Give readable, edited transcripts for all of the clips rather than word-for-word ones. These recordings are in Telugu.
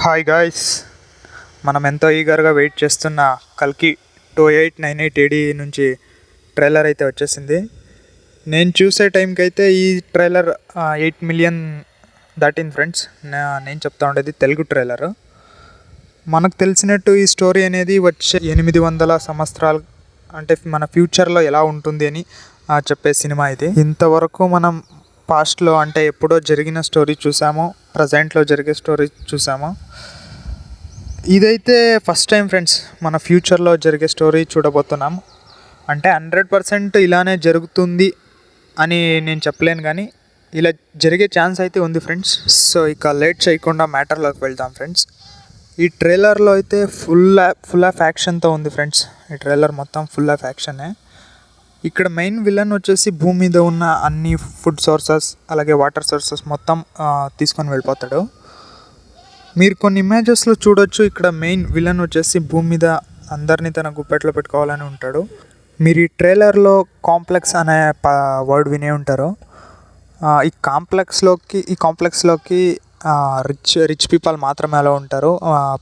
హాయ్ గాయ్స్, మనం ఎంతో ఈగర్గా వెయిట్ చేస్తున్న కల్కి 2898 ఏడి నుంచి ట్రైలర్ అయితే వచ్చేసింది. నేను చూసే టైంకి అయితే ఈ ట్రైలర్ 8 మిలియన్ దాటింది ఫ్రెండ్స్. నేను చెప్తా ఉండేది తెలుగు ట్రైలర్. మనకు తెలిసినట్టు ఈ స్టోరీ అనేది వచ్చే 800 సంవత్సరాలు అంటే మన ఫ్యూచర్లో ఎలా ఉంటుంది అని చెప్పే సినిమా ఇది. ఇంతవరకు మనం పాస్ట్లో అంటే ఎప్పుడో జరిగిన స్టోరీ చూసాము, ప్రజెంట్లో జరిగే స్టోరీ చూసాము. ఇదైతే ఫస్ట్ టైం ఫ్రెండ్స్, మన ఫ్యూచర్లో జరిగే స్టోరీ చూడబోతున్నాం. అంటే 100% ఇలానే జరుగుతుంది అని నేను చెప్పలేను, కానీ ఇలా జరిగే ఛాన్స్ అయితే ఉంది ఫ్రెండ్స్. సో ఇక లేట్ చేయకుండా మ్యాటర్లోకి వెళ్దాం ఫ్రెండ్స్. ఈ ట్రైలర్లో అయితే ఫుల్ ఆఫ్ యాక్షన్తో ఉంది ఫ్రెండ్స్. ఈ ట్రైలర్ మొత్తం ఫుల్ ఆఫ్ యాక్షనే. ఇక్కడ మెయిన్ విలన్ వచ్చేసి భూమి మీద ఉన్న అన్ని ఫుడ్ సోర్సెస్ అలాగే వాటర్ సోర్సెస్ మొత్తం తీసుకొని వెళ్ళిపోతాడు. మీరు కొన్ని ఇమేజెస్లో చూడొచ్చు, ఇక్కడ మెయిన్ విలన్ వచ్చేసి భూమి మీద అందరినీ తన గుప్పెట్లో పెట్టుకోవాలని ఉంటాడు. మీరు ఈ ట్రైలర్లో కాంప్లెక్స్ అనే వర్డ్ వినే ఉంటారు. ఈ కాంప్లెక్స్లోకి రిచ్ పీపుల్ మాత్రమే అలో ఉంటారు,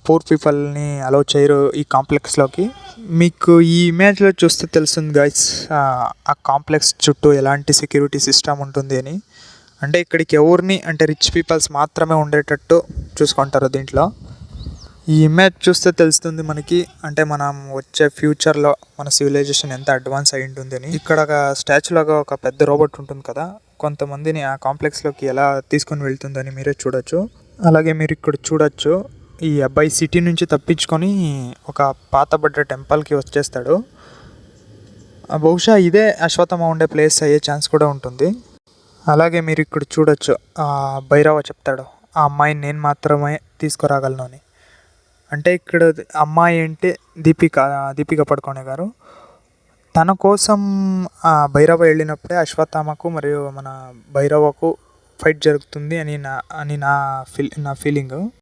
పూర్ పీపుల్ని అలో చేయరు ఈ కాంప్లెక్స్లోకి. మీకు ఈ ఇమేజ్లో చూస్తే తెలుస్తుంది గైస్, ఆ కాంప్లెక్స్ చుట్టూ ఎలాంటి సెక్యూరిటీ సిస్టమ్ ఉంటుంది అని. అంటే ఇక్కడికి ఎవరిని అంటే రిచ్ పీపుల్స్ మాత్రమే ఉండేటట్టు చూసుకుంటారు దీంట్లో. ఈ ఇమేజ్ చూస్తే తెలుస్తుంది మనకి, అంటే మనం వచ్చే ఫ్యూచర్లో మన సివిలైజేషన్ ఎంత అడ్వాన్స్ అయి ఉంటుంది అని. ఇక్కడ ఒక స్టాచ్యూలాగా ఒక పెద్ద రోబోట్ ఉంటుంది కదా, కొంతమందిని ఆ కాంప్లెక్స్లోకి ఎలా తీసుకొని వెళ్తుందని మీరే చూడొచ్చు. అలాగే మీరు ఇక్కడ చూడొచ్చు, ఈ అబ్బాయి సిటీ నుంచి తప్పించుకొని ఒక పాతబడ్డ టెంపుల్కి వచ్చేస్తాడు. బహుశా ఇదే అశ్వత్థామ ఉండే ప్లేస్ అయ్యే ఛాన్స్ కూడా ఉంటుంది. అలాగే మీరు ఇక్కడ చూడొచ్చు, భైరవ చెప్తాడు ఆ అమ్మాయిని నేను మాత్రమే తీసుకురాగలను అని. అంటే ఇక్కడ అమ్మాయి అంటే దీపిక పడుకోనే గారు. తన కోసం భైరవ వెళ్ళినప్పుడే అశ్వత్థామకు మరియు మన భైరవకు ఫైట్ జరుగుతుంది అని నా ఫీలింగ్.